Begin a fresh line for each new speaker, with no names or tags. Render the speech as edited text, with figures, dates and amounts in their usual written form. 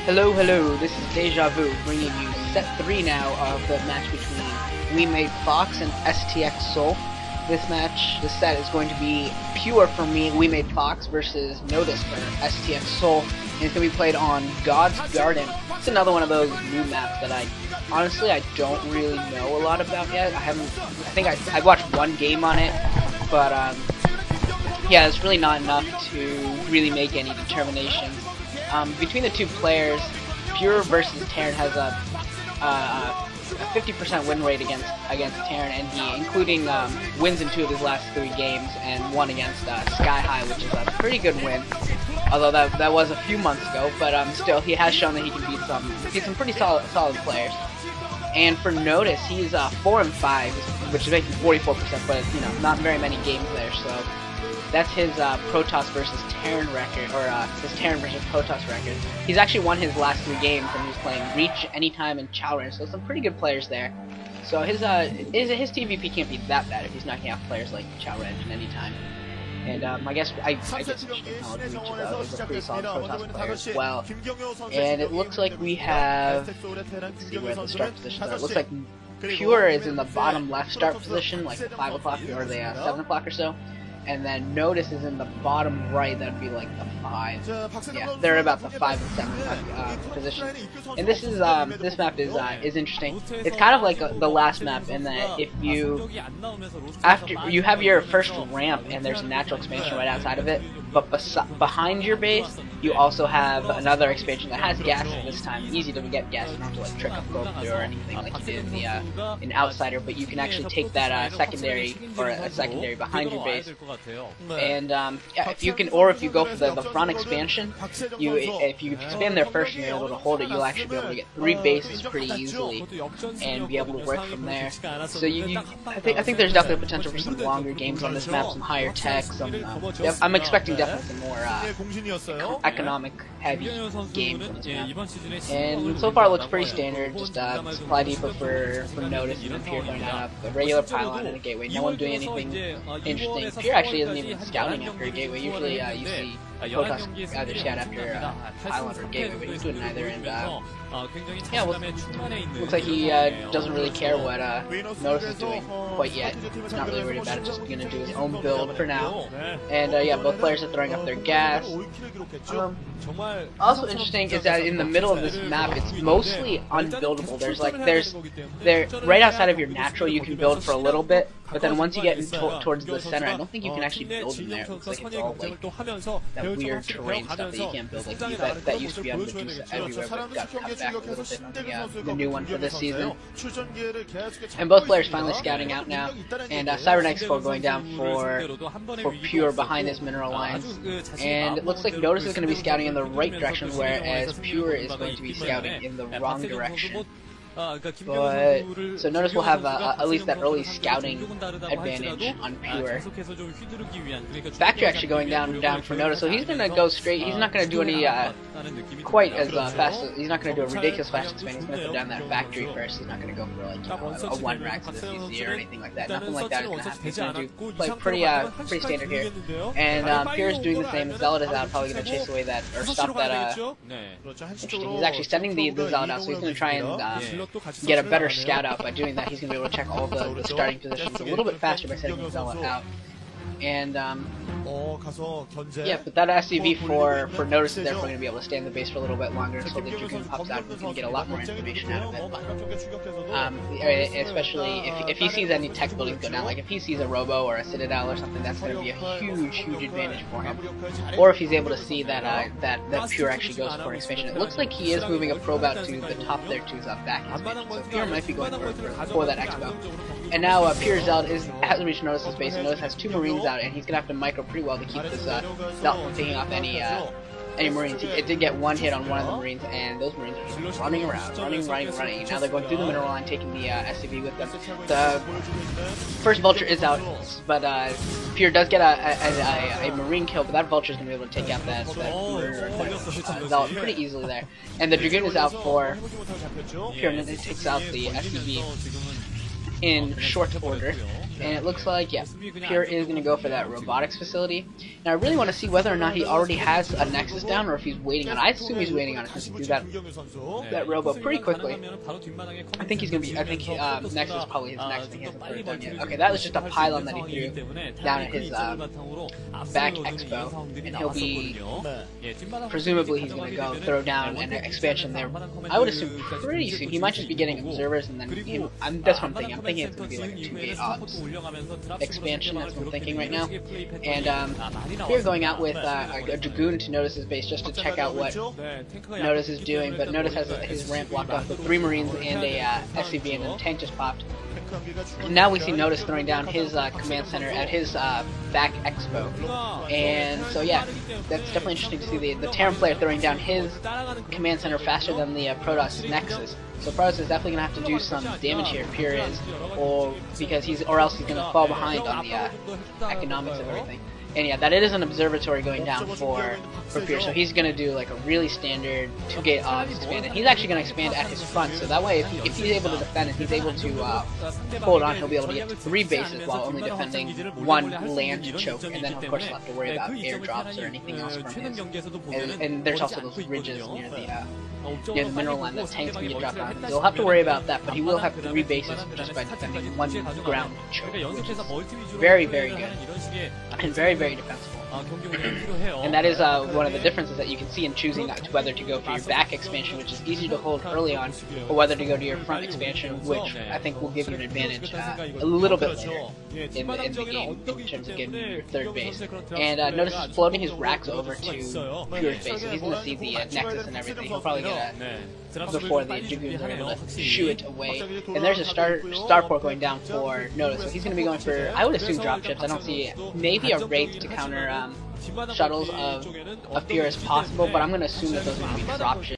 Hello, hello, this is Deja Vu bringing you set 3 now of the match between WeMade Fox and STX Soul. This set is going to be pure for me, WeMade Fox versus Notice for STX Soul, and it's going to be played on God's Garden. It's another one of those new maps that honestly I don't really know a lot about yet. I think I watched one game on it, but yeah, it's really not enough to really make any determinations. Between the two players, Pure versus Terran has a 50% win rate against Terran, and he, including wins in 2 of his last 3 games, and 1 against Sky High, which is a pretty good win. Although that was a few months ago, but still, he has shown that he can beat some pretty solid players. And for Notice, he's 4-5, which is making 44%, but not very many games there. So that's his Protoss versus Terran record, or his Terran versus Protoss record. He's actually won his last 3 games, and he's playing Reach, Anytime, and Chowren, so some pretty good players there. So his TVP can't be that bad if he's knocking out players like Chowren and Anytime. And I guess Reach is a pretty solid Protoss player as well. And it looks like we have, let's see where the start positions are. It looks like Pure is in the bottom left start position, like the 5 o'clock or the 7 o'clock or so. And then Notice is in the bottom right, that'd be like the 5. Yeah, they're about the 5 and 7 position. And this map is interesting. It's kind of like the last map in that if after you have your first ramp and there's a natural expansion right outside of it, but behind your base you also have another expansion that has gas at this time. Easy to get gas, you don't have to like trick a probe through or anything like you did in Outsider, but you can actually take that secondary behind your base. And yeah, if you go for the front expansion, if you expand there first and you're able to hold it, you'll actually be able to get 3 bases pretty easily and be able to work from there. So I think there's definitely potential for some longer games on this map, some higher tech, I'm expecting definitely some more economic heavy games on this map. And so far it looks pretty standard, just supply depot for Notice, and then Pure going out a regular pylon and a gateway. No one doing anything interesting. Pure actually isn't even scouting after a gateway. Usually you see Protoss either scout after pylon or gateway, but he's doing neither. And yeah, looks like he doesn't really care what Notice is doing quite yet. He's not really worried about it, just gonna do his own build for now. And yeah, both players are throwing up their gas. Also interesting is that in the middle of this map, it's mostly unbuildable. There's right outside of your natural, you can build for a little bit, but then once you get towards the center, I don't think you can actually build in there. It looks like it's all like that weird terrain stuff that you can't build, like that used to be on Medusa everywhere, but got cut back a little bit on the new one for this season. And both players finally scouting out now, and Cyberknights 4 going down for Pure behind this mineral lines. And it looks like Notice is going to be scouting in the right direction, whereas Pure is going to be scouting in the wrong direction. So Notice will have at least that early scouting advantage on Pure. Factory actually going down for Notice, so he's gonna go straight. He's not gonna do any quite as fast. He's not gonna do a ridiculous fast expansion. He's gonna put down that factory first. He's not gonna go for like a 1 rack to the CC or anything like that. Nothing like that is gonna happen. He's gonna play pretty standard here. And Pure is doing the same. Zealot is out, probably gonna chase away that or stop that. Interesting. He's actually sending the Zealot out, so he's gonna try and get a better scout out. By doing that, he's going to be able to check all the starting positions a little bit faster by sending the Zealot out. And yeah, but that SCV for Notice is therefore going to be able to stay in the base for a little bit longer, so the Dragoon pops out and we can get a lot more information out of it. Especially if he sees any tech buildings go down, like if he sees a Robo or a Citadel or something, that's going to be a huge advantage for him. Or if he's able to see that Pure actually goes for an expansion. It looks like he is moving a probe out to the top there to his back expansion, so Pure might be going for that expo. And now Pure Zealot has reached Notice's base, and Notice has 2 Marines out, and he's gonna have to micro pretty well to keep this Zealot from taking off any Marines. It did get 1 hit on one of the Marines, and those Marines are just running around, running. Now they're going through the mineral line, taking the SCV with them. The first Vulture is out, but Pure does get a Marine kill, but that Vulture is gonna be able to take out that Zealot pretty easily there. And the Dragoon is out for Pure, and it takes out the SCV. in short order. And it looks like, yeah, Pure is going to go for that robotics facility. Now I really want to see whether or not he already has a Nexus down or if he's waiting on it. I assume he's waiting on it since he threw that robo pretty quickly. I think he's going to be, Nexus is probably his next thing. He hasn't thrown it down yet. Okay, that was just a pylon that he threw down at his back expo. And he'll be, presumably he's going to go throw down an expansion there. I would assume pretty soon. He might just be getting observers and then, that's what I'm thinking. I'm thinking it's going to be like a 2-gate odds expansion, that's what I'm thinking right now. And we're going out with a Dragoon to Notice's base just to check out what Notice is doing, but Notice has his ramp blocked off with 3 Marines and a SCV, and then the tank just popped. And now we see Notice throwing down his command center at his back expo. And so yeah, that's definitely interesting to see the Terran player throwing down his command center faster than the Protoss Nexus. So Protoss is definitely going to have to do some damage here, Pure is, or else he's going to fall behind on the economics of everything. And yeah, that it is an observatory going down for Pure, so he's going to do like a really standard 2-gate odds expand, and he's actually going to expand at his front, so that way if he's able to defend and he's able to hold on, he'll be able to get to 3 bases while only defending 1 land choke, and then of course he'll have to worry about airdrops or anything else from his. And there's also those ridges near the mineral line that tanks can get dropped on. So he'll have to worry about that, but he will have 3 bases just by defending 1 ground choke, which is very, very good and very, very defensible. And that is one of the differences that you can see in choosing whether to go for your back expansion, which is easy to hold early on, or whether to go to your front expansion, which I think will give you an advantage a little bit later in the game in terms of getting your 3rd base. And notice he's floating his racks over to Pure's base, so he's going to see the Nexus and everything. He'll probably get before the Dragoons are able to shoo it away. And there's a starport going down for Notice, so he's going to be going for, I would assume, dropships. I don't see maybe a Wraith to counter shuttles of Pure as possible, but I'm going to assume that those are going to be dropships.